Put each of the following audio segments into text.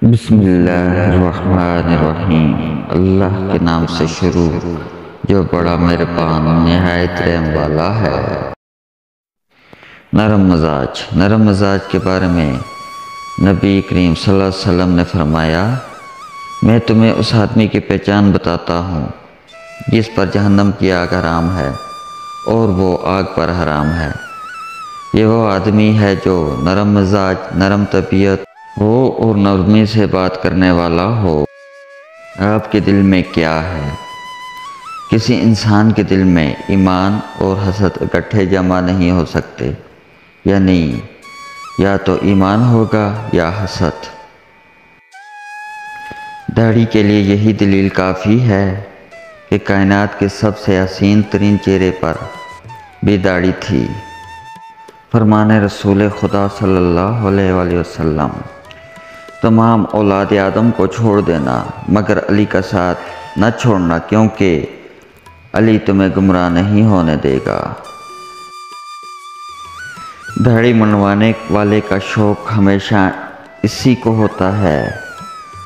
بسم اللہ الرحمن الرحیم۔ اللہ کے نام سے شروع جو بڑا مہربان نہایت رحم والا ہے۔ نرم مزاج کے بارے میں نبی کریم صلی اللہ علیہ وسلم نے فرمایا، میں تمہیں اس آدمی کی پہچان بتاتا ہوں جس پر جہنم کی آگ حرام ہے اور وہ آگ پر حرام ہے۔ یہ وہ آدمی ہے جو نرم مزاج، نرم طبیعت ہو اور نرمی سے بات کرنے والا ہو۔ آپ کے دل میں کیا ہے؟ کسی انسان کے دل میں ایمان اور حسد اکٹھے جمع نہیں ہو سکتے، یعنی یا تو ایمان ہوگا یا حسد۔ داڑھی کے لیے یہی دلیل کافی ہے کہ کائنات کے سب سے حسین ترین چہرے پر بھی داڑھی تھی۔ فرمان رسول خدا صلی اللہ علیہ وآلہ وسلم، تمام اولاد آدم کو چھوڑ دینا مگر علی کا ساتھ نہ چھوڑنا، کیونکہ علی تمہیں گمراہ نہیں ہونے دے گا۔ داڑھی منڈوانے والے کا شوق ہمیشہ اسی کو ہوتا ہے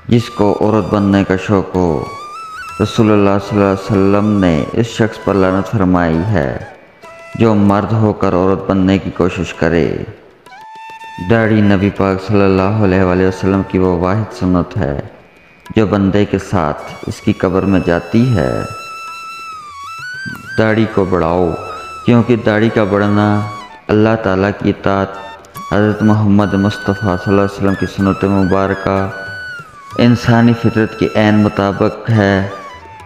جس کو عورت بننے کا شوق ہو۔ رسول اللہ صلی اللہ علیہ وسلم نے اس شخص پر لعنت فرمائی ہے جو مرد ہو کر عورت بننے کی کوشش کرے۔ داڑھی نبی پاک صلی اللہ علیہ وآلہ وسلم کی وہ واحد سنت ہے جو بندے کے ساتھ اس کی قبر میں جاتی ہے۔ داڑھی کو بڑھاؤ، کیونکہ داڑھی کا بڑھنا اللہ تعالیٰ کی اطاعت، حضرت محمد مصطفیٰ صلی اللہ علیہ وسلم کی سنت مبارکہ، انسانی فطرت کے عین مطابق ہے،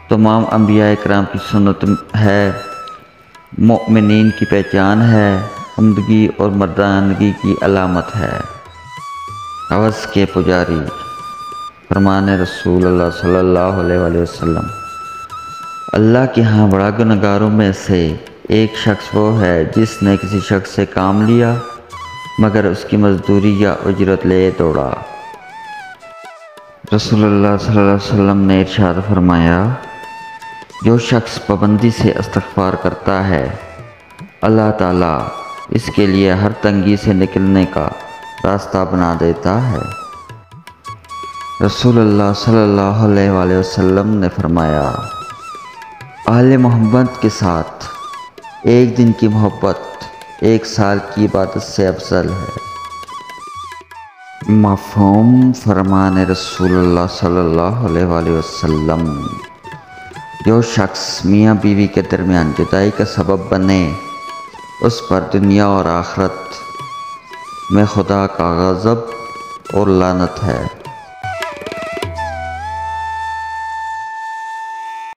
تمام انبیاء کرام کی سنت ہے، مومنین کی پہچان ہے، عمدگی اور مردانگی کی علامت ہے۔ عوض کے پجاری، فرمان رسول اللہ صلی اللہ علیہ وآلہ وسلم، اللہ کے ہاں بڑا گنہگاروں میں سے ایک شخص وہ ہے جس نے کسی شخص سے کام لیا مگر اس کی مزدوری یا اجرت لے دوڑا۔ رسول اللہ صلی اللہ علیہ وسلم نے ارشاد فرمایا، جو شخص پابندی سے استغفار کرتا ہے اللہ تعالیٰ اس کے لیے ہر تنگی سے نکلنے کا راستہ بنا دیتا ہے۔ رسول اللہ صلی اللہ علیہ وآلہ وسلم نے فرمایا، اہل محبت کے ساتھ ایک دن کی محبت 1 سال کی عبادت سے افضل ہے۔ مفہوم فرمان رسول اللہ صلی اللہ علیہ وآلہ وسلم، جو شخص میاں بیوی کے درمیان جدائی کا سبب بنے اس پر دنیا اور آخرت میں خدا کا غضب اور لعنت ہے۔